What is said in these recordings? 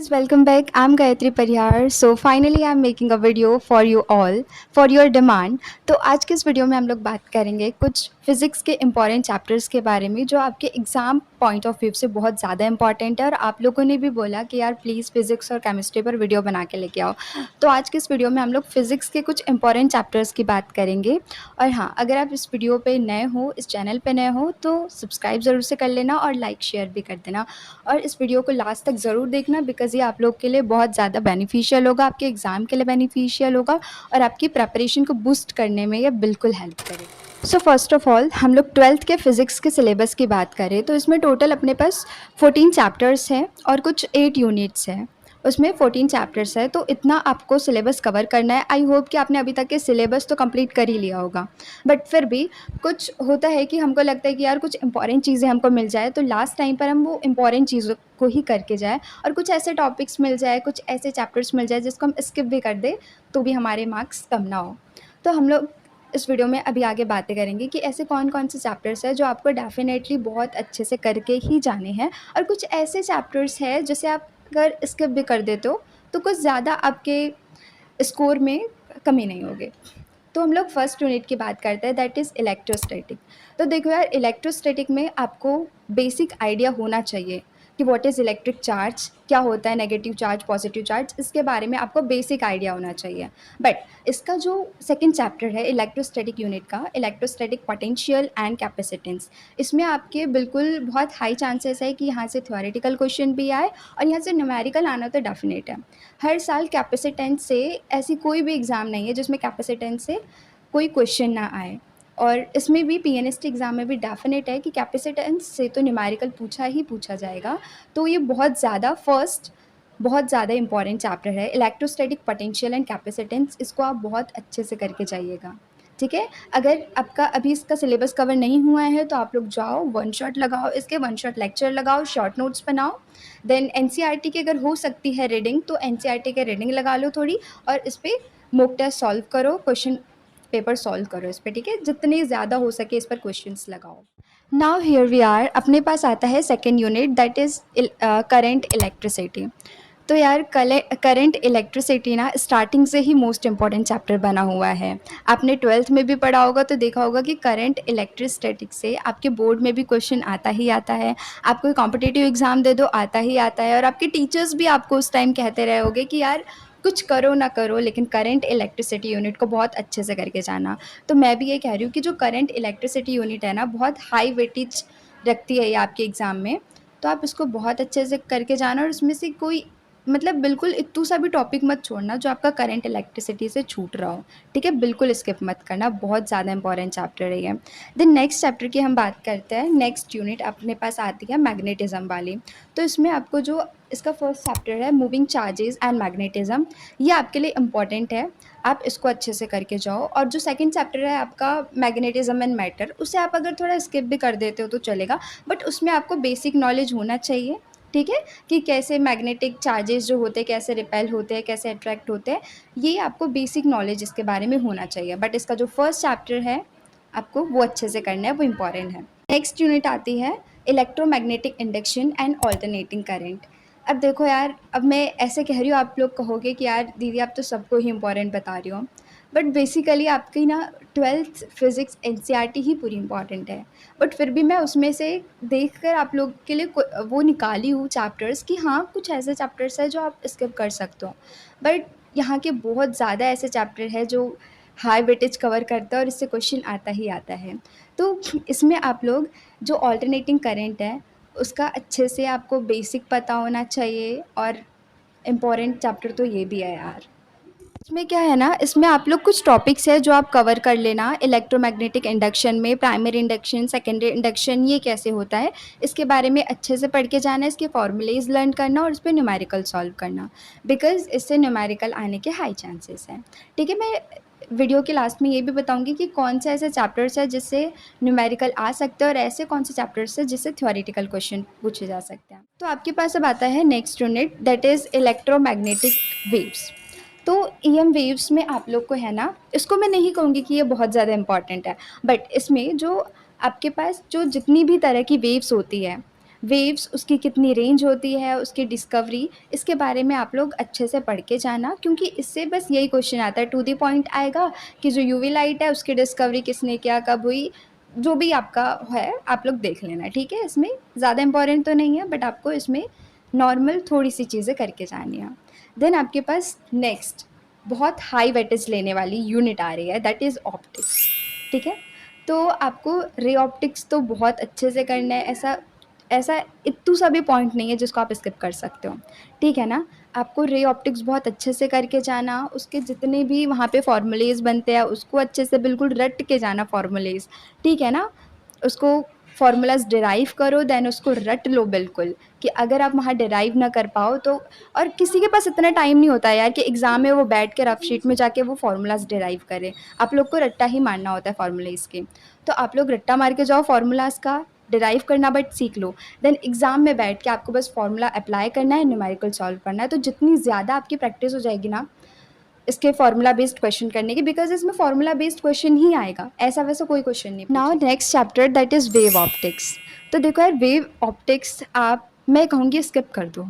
guys, welcome back. I'm Gayatri Parihar. So finally I'm making a video for you all for your demand. तो आज के इस video में हम लोग बात करेंगे कुछ फिज़िक्स के इम्पॉर्टेंट चैप्टर्स के बारे में जो आपके एग्ज़ाम पॉइंट ऑफ व्यू से बहुत ज़्यादा इम्पॉर्टेंट है और आप लोगों ने भी बोला कि यार प्लीज़ फिज़िक्स और केमिस्ट्री पर वीडियो बना के लेके आओ। तो आज के इस वीडियो में हम लोग फिज़िक्स के कुछ इम्पॉर्टेंट चैप्टर्स की बात करेंगे। और हाँ, अगर आप इस वीडियो पे नए हो, इस चैनल पे नए हो तो सब्सक्राइब ज़रूर से कर लेना और लाइक शेयर भी कर देना। और इस वीडियो को लास्ट तक ज़रूर देखना बिकॉज़ ये आप लोग के लिए बहुत ज़्यादा बेनिफिशियल होगा, आपके एग्ज़ाम के लिए बेनिफिशियल होगा और आपकी प्रिपरेशन को बूस्ट करने में ये बिल्कुल हेल्प करेगा। सो फर्स्ट ऑफ ऑल हम लोग 12th के फिज़िक्स के सिलेबस की बात करें तो इसमें टोटल अपने पास 14 चैप्टर्स हैं और कुछ 8 यूनिट्स हैं। उसमें 14 चैप्टर्स है तो इतना आपको सिलेबस कवर करना है। आई होप कि आपने अभी तक के सिलेबस तो कंप्लीट कर ही लिया होगा, बट फिर भी कुछ होता है कि हमको लगता है कि यार कुछ इंपॉर्टेंट चीज़ें हमको मिल जाए तो लास्ट टाइम पर हम वो इंपॉर्टेंट चीज़ों को ही करके जाए और कुछ ऐसे टॉपिक्स मिल जाए, कुछ ऐसे चैप्टर्स मिल जाए जिसको हम स्किप भी कर दें तो भी हमारे मार्क्स कम ना हो। तो हम लोग इस वीडियो में अभी आगे बातें करेंगे कि ऐसे कौन कौन से चैप्टर्स हैं जो आपको डेफिनेटली बहुत अच्छे से करके ही जाने हैं और कुछ ऐसे चैप्टर्स हैं जिसे आप अगर स्किप भी कर देते हो तो कुछ ज़्यादा आपके स्कोर में कमी नहीं होगी। तो हम लोग फर्स्ट यूनिट की बात करते हैं दैट इज़ इलेक्ट्रोस्टैटिक। तो देखो यार, इलेक्ट्रोस्टैटिक में आपको बेसिक आइडिया होना चाहिए कि व्हाट इज़ इलेक्ट्रिक चार्ज, क्या होता है नेगेटिव चार्ज पॉजिटिव चार्ज, इसके बारे में आपको बेसिक आइडिया होना चाहिए। बट इसका जो सेकंड चैप्टर है इलेक्ट्रोस्टैटिक यूनिट का, इलेक्ट्रोस्टैटिक पोटेंशियल एंड कैपेसिटेंस, इसमें आपके बिल्कुल बहुत हाई चांसेस है कि यहाँ से थ्योरेटिकल क्वेश्चन भी आए और यहाँ से न्यूमेरिकल आना तो डेफिनेट है। हर साल कैपेसिटेंस से ऐसी कोई भी एग्ज़ाम नहीं है जिसमें कैपेसिटेंस से कोई क्वेश्चन ना आए। और इसमें भी पीएनएसटी एग्ज़ाम में भी डेफिनेट है कि कैपेसिटेंस से तो न्यूमेरिकल पूछा ही पूछा जाएगा। तो ये बहुत ज़्यादा इंपॉर्टेंट चैप्टर है इलेक्ट्रोस्टैटिक पोटेंशियल एंड कैपेसिटेंस। इसको आप बहुत अच्छे से करके जाइएगा, ठीक है। अगर आपका अभी इसका सिलेबस कवर नहीं हुआ है तो आप लोग जाओ, वन शॉट लगाओ, इसके वन शॉट लेक्चर लगाओ, शॉर्ट नोट्स बनाओ। देन एनसीईआरटी की अगर हो सकती है रीडिंग तो एनसीईआरटी के रीडिंग लगा लो थोड़ी और इस पर मॉक टेस्ट सॉल्व करो, क्वेश्चन पेपर सॉल्व करो इस पर, ठीक है। जितने ज़्यादा हो सके इस पर क्वेश्चंस लगाओ। नाउ हियर वी आर, अपने पास आता है second unit that is current electricity. तो यार करंट इलेक्ट्रिसिटी ना स्टार्टिंग से ही मोस्ट इम्पॉर्टेंट चैप्टर बना हुआ है। आपने 12th में भी पढ़ा होगा तो देखा होगा कि करंट इलेक्ट्रोस्टैटिक से आपके बोर्ड में भी क्वेश्चन आता ही आता है। आप कोई कॉम्पिटिटिव एग्ज़ाम दे दो आता ही आता है और आपके टीचर्स भी आपको उस टाइम कहते रहे होगे कि यार कुछ करो ना करो लेकिन करंट इलेक्ट्रिसिटी यूनिट को बहुत अच्छे से करके जाना। तो मैं भी ये कह रही हूँ कि जो करंट इलेक्ट्रिसिटी यूनिट है ना, बहुत हाई वेटेज रखती है ये आपके एग्ज़ाम में। तो आप इसको बहुत अच्छे से करके जाना और उसमें से कोई मतलब बिल्कुल इत्तू सा भी टॉपिक मत छोड़ना जो आपका करंट इलेक्ट्रिसिटी से छूट रहा हो, ठीक है। बिल्कुल स्किप मत करना, बहुत ज़्यादा इंपॉर्टेंट चैप्टर है ये। देन नेक्स्ट चैप्टर की हम बात करते हैं। नेक्स्ट यूनिट अपने पास आती है मैग्नेटिज्म वाली। तो इसमें आपको जो इसका फर्स्ट चैप्टर है मूविंग चार्जेस एंड मैग्नेटिज्म, ये आपके लिए इम्पॉर्टेंट है, आप इसको अच्छे से करके जाओ। और जो सेकंड चैप्टर है आपका मैग्नेटिज्म एंड मैटर, उसे आप अगर थोड़ा स्किप भी कर देते हो तो चलेगा, बट उसमें आपको बेसिक नॉलेज होना चाहिए, ठीक है, कि कैसे मैग्नेटिक चार्जेस जो होते हैं कैसे रिपेल होते हैं, कैसे अट्रैक्ट होते हैं, ये आपको बेसिक नॉलेज इसके बारे में होना चाहिए। बट इसका जो फर्स्ट चैप्टर है आपको वो अच्छे से करना है, वो इम्पॉर्टेंट है। नेक्स्ट यूनिट आती है electromagnetic induction and alternating current. अब देखो यार, अब मैं ऐसे कह रही हूँ, आप लोग कहोगे कि यार दीदी आप तो सबको ही इम्पॉर्टेंट बता रही हो, बट बेसिकली आपकी ना 12th फिज़िक्स एनसीईआरटी ही पूरी इम्पॉर्टेंट है। बट फिर भी मैं उसमें से देखकर आप लोग के लिए वो निकाली हूँ चैप्टर्स कि हाँ कुछ ऐसे चैप्टर्स हैं जो आप स्किप कर सकते हो। बट यहाँ के बहुत ज़्यादा ऐसे चैप्टर है जो हाई वेटेज कवर करता है और इससे क्वेश्चन आता ही आता है। तो इसमें आप लोग जो ऑल्टरनेटिंग करंट है उसका अच्छे से आपको बेसिक पता होना चाहिए और इम्पॉर्टेंट चैप्टर तो ये भी है यार। इसमें क्या है ना, इसमें आप लोग कुछ टॉपिक्स है जो आप कवर कर लेना। इलेक्ट्रोमैग्नेटिक इंडक्शन में प्राइमरी इंडक्शन, सेकेंडरी इंडक्शन, ये कैसे होता है इसके बारे में अच्छे से पढ़ के जाना, इसके फॉर्मूलेज लर्न करना और इस पर न्यूमेरिकल सॉल्व करना, बिकॉज इससे न्यूमेरिकल आने के हाई चांसेस हैं, ठीक है। मैं वीडियो के लास्ट में ये भी बताऊंगी कि कौन से ऐसे चैप्टर्स है जिससे न्यूमेरिकल आ सकते हैं और ऐसे कौन से चैप्टर्स है जिससे थ्योरेटिकल क्वेश्चन पूछे जा सकते हैं। तो आपके पास अब आता है next unit that is electromagnetic waves. तो ईएम वेव्स में आप लोग को है ना, इसको मैं नहीं कहूँगी कि ये बहुत ज़्यादा इम्पॉर्टेंट है, बट इसमें जो आपके पास जो जितनी भी तरह की वेव्स होती है वेव्स, उसकी कितनी रेंज होती है, उसकी डिस्कवरी, इसके बारे में आप लोग अच्छे से पढ़ के जाना, क्योंकि इससे बस यही क्वेश्चन आता है, टू द पॉइंट आएगा कि जो यूवी लाइट है उसकी डिस्कवरी किसने किया, कब हुई, जो भी आपका है आप लोग देख लेना, ठीक है। इसमें ज़्यादा इंपॉर्टेंट तो नहीं है, बट आपको इसमें नॉर्मल थोड़ी सी चीज़ें करके जानी है। देन आपके पास नेक्स्ट बहुत हाई वेटेज लेने वाली यूनिट आ रही है, दैट इज़ ऑप्टिक्स, ठीक है। तो आपको रे ऑप्टिक्स तो बहुत अच्छे से करना है, ऐसा ऐसा इत्तू सा भी पॉइंट नहीं है जिसको आप स्किप कर सकते हो, ठीक है ना। आपको रे ऑप्टिक्स बहुत अच्छे से करके जाना, उसके जितने भी वहाँ पे फॉर्मूलेज़ बनते हैं उसको अच्छे से बिल्कुल रट के जाना फॉर्मूलेज़, ठीक है ना। उसको फ़ॉर्मूलाज़ डिराइव करो, देन उसको रट लो बिल्कुल, कि अगर आप वहाँ डिराइव ना कर पाओ तो, और किसी के पास इतना टाइम नहीं होता है यार कि एग्ज़ाम में वो बैठ के रफ शीट में जाके वो फ़ॉर्मूलाज़ डिराइव करे। आप लोग को रट्टा ही मारना होता है फ़ॉर्मूलेज़ के। तो आप लोग रट्टा मार के जाओ फ़ॉर्मूलाज़ का, डिराइव करना बट सीख लो। देन एग्ज़ाम में बैठ के आपको बस फ़ॉर्मूला अप्लाई करना है, न्यूमेरिकल सॉल्व करना है। तो जितनी ज़्यादा आपकी प्रैक्टिस हो जाएगी ना इसके फार्मूला बेस्ड क्वेश्चन करने की, बिकॉज इसमें फार्मूला बेस्ड क्वेश्चन ही आएगा, ऐसा वैसा कोई क्वेश्चन नहीं। Now next chapter that is wave optics. तो देखो यार, वेव ऑप्टिक्स आप, मैं कहूँगी स्किप कर दो,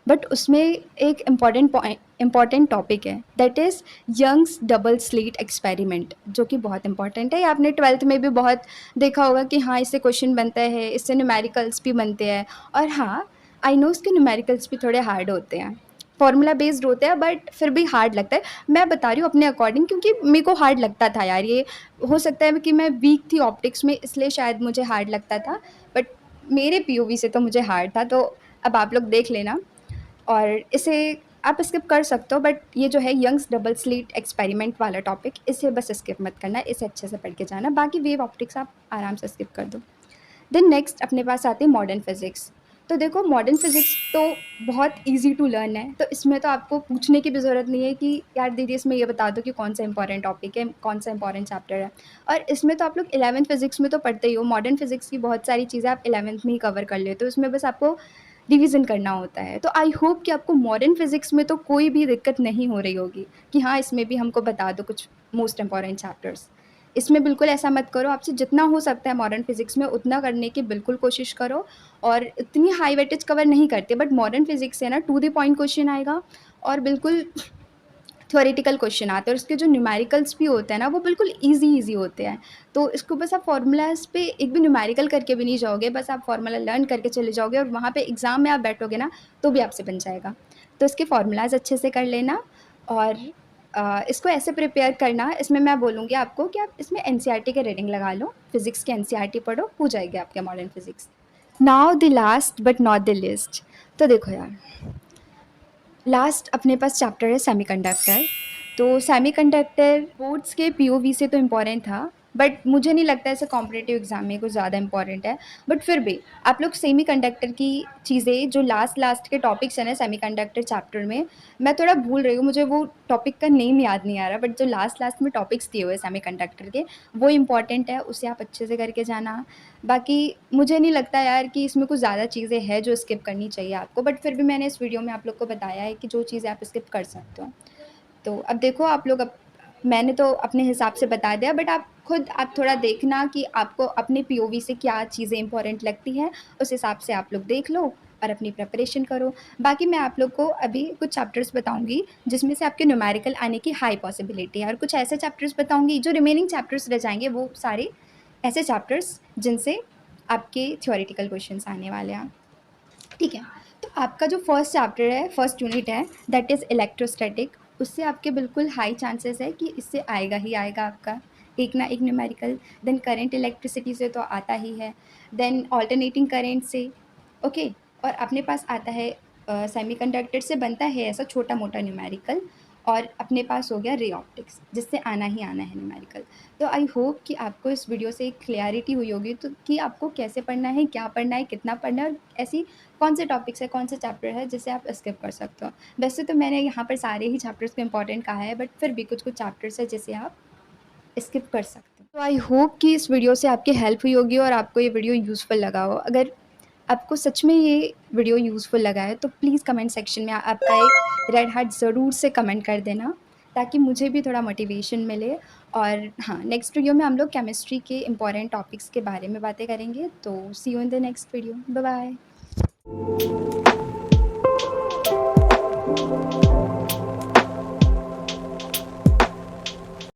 बट उसमें एक इम्पॉर्टेंट टॉपिक है, that is Young's double slit experiment, जो कि बहुत इंपॉर्टेंट है। आपने ट्वेल्थ में भी बहुत देखा होगा कि हाँ इससे क्वेश्चन बनता है, इससे न्यूमेरिकल्स भी बनते हैं। और हाँ, आई नो इसके न्यूमेरिकल्स भी थोड़े हार्ड होते हैं, फॉर्मूला बेस्ड होते हैं, बट फिर भी हार्ड लगता है। मैं बता रही हूँ अपने अकॉर्डिंग, क्योंकि मेरे को हार्ड लगता था यार ये। हो सकता है कि मैं वीक थी ऑप्टिक्स में, इसलिए शायद मुझे हार्ड लगता था, बट मेरे पीओवी से तो मुझे हार्ड था। तो अब आप लोग देख लेना, और इसे आप स्किप कर सकते हो, बट ये जो है यंग्स डबल स्लिट एक्सपेरिमेंट वाला टॉपिक, इसे बस स्किप मत करना, इसे अच्छे से पढ़ के जाना। बाकी वेव ऑप्टिक्स आप आराम से स्किप कर दो। देन नेक्स्ट अपने पास आती है मॉडर्न फिजिक्स। तो देखो मॉडर्न फिजिक्स तो बहुत इजी टू लर्न है, तो इसमें तो आपको पूछने की भी ज़रूरत नहीं है कि यार दीदी इसमें ये बता दो कि कौन सा इंपॉर्टेंट टॉपिक है, कौन सा इंपॉर्टेंट चैप्टर है। और इसमें तो आप लोग 11th फिजिक्स में तो पढ़ते ही हो, मॉडर्न फिजिक्स की बहुत सारी चीज़ें आप 11th में ही कवर कर लेते हो, इसमें बस आपको रिवीजन करना होता है। तो आई होप कि आपको मॉडर्न फिजिक्स में तो कोई भी दिक्कत नहीं हो रही होगी कि हाँ इसमें भी हमको बता दो कुछ मोस्ट इंपॉर्टेंट चैप्टर्स। इसमें बिल्कुल ऐसा मत करो, आपसे जितना हो सकता है मॉडर्न फिजिक्स में उतना करने की बिल्कुल कोशिश करो। और इतनी हाई वेटेज कवर नहीं करते, बट मॉडर्न फिजिक्स है ना, टू द पॉइंट क्वेश्चन आएगा, और बिल्कुल थ्योरेटिकल क्वेश्चन आते हैं, और इसके जो न्यूमेरिकल्स भी होते हैं ना वो बिल्कुल इजी होते हैं। तो इसको बस आप फार्मूलाज पे एक भी न्यूमेरिकल करके भी नहीं जाओगे, बस आप फार्मूला लर्न करके चले जाओगे, और वहाँ पे एग्ज़ाम में आप बैठोगे ना तो भी आपसे बन जाएगा। तो इसके फार्मूलाज अच्छे से कर लेना, और इसको ऐसे प्रिपेयर करना, इसमें मैं बोलूँगी आपको कि आप इसमें एनसीईआरटी के रीडिंग लगा लो, फिजिक्स के एनसीईआरटी पढ़ो, हो जाएगी आपके modern physics. Now the last but not the list. तो देखो यार, लास्ट अपने पास चैप्टर है सेमीकंडक्टर। तो सेमीकंडक्टर बोर्ड्स के पीओवी से तो इम्पॉर्टेंट था, बट मुझे नहीं लगता ऐसे कॉम्पिटिटिव एग्जाम में कुछ ज़्यादा इंपॉर्टेंट है। बट फिर भी आप लोग सेमीकंडक्टर की चीज़ें, जो लास्ट के टॉपिक्स हैं ना सेमीकंडक्टर चैप्टर में, मैं थोड़ा भूल रही हूँ, मुझे वो टॉपिक का नेम याद नहीं आ रहा, बट जो लास्ट में टॉपिक्स दिए हुए सेमीकंडक्टर के वो इंपॉर्टेंट है, उसे आप अच्छे से करके जाना। बाकी मुझे नहीं लगता यार कि इसमें कुछ ज़्यादा चीज़ें हैं जो स्किप करनी चाहिए आपको, बट फिर भी मैंने इस वीडियो में आप लोग को बताया है कि जो चीज़ें आप स्किप कर सकते हो। तो अब देखो आप लोग, अब मैंने तो अपने हिसाब से बता दिया, बट आप थोड़ा देखना कि आपको अपने पीओवी से क्या चीज़ें इंपॉर्टेंट लगती हैं, उस हिसाब से आप लोग देख लो और अपनी प्रिपरेशन करो। बाकी मैं आप लोग को अभी कुछ चैप्टर्स बताऊंगी जिसमें से आपके न्यूमेरिकल आने की हाई पॉसिबिलिटी है, और कुछ ऐसे चैप्टर्स बताऊंगी, जो रिमेनिंग चैप्टर्स रह जाएंगे वो सारे ऐसे चैप्टर्स जिनसे आपके थ्योरेटिकल क्वेश्चंस आने वाले हैं, ठीक है। तो आपका जो फर्स्ट चैप्टर है, फर्स्ट यूनिट है, दैट इज़ इलेक्ट्रोस्टैटिक। उससे आपके बिल्कुल हाई चांसेस है कि इससे आएगा ही आएगा आपका एक ना एक न्यूमेरिकल। देन करंट इलेक्ट्रिसिटी से तो आता ही है, देन ऑल्टरनेटिंग करंट से, ओके। और अपने पास आता है सेमीकंडक्टर से बनता है ऐसा छोटा मोटा न्यूमेरिकल, और अपने पास हो गया रे ऑप्टिक्स जिससे आना ही आना है न्यूमेरिकल। तो आई होप कि आपको इस वीडियो से एक क्लैरिटी हुई होगी, तो कि आपको कैसे पढ़ना है, क्या पढ़ना है, कितना पढ़ना है, और ऐसी कौन से टॉपिक्स है, कौन से चैप्टर है जिसे आप स्किप कर सकते हो। वैसे तो मैंने यहाँ पर सारे ही चैप्टर्स को इंपॉर्टेंट कहा है, बट फिर भी कुछ चैप्टर्स है जिसे आप स्किप कर सकते हो। तो आई होप कि इस वीडियो से आपकी हेल्प हुई होगी और आपको ये वीडियो यूज़फुल लगा हो। अगर आपको सच में ये वीडियो यूज़फुल लगा है तो प्लीज़ कमेंट सेक्शन में आपका एक रेड हार्ट ज़रूर से कमेंट कर देना। ताकि मुझे भी थोड़ा मोटिवेशन मिले। और हाँ, नेक्स्ट वीडियो में हम लोग केमिस्ट्री के इम्पोर्टेंट टॉपिक्स के बारे में बातें करेंगे। तो see you in the next video. Bye bye.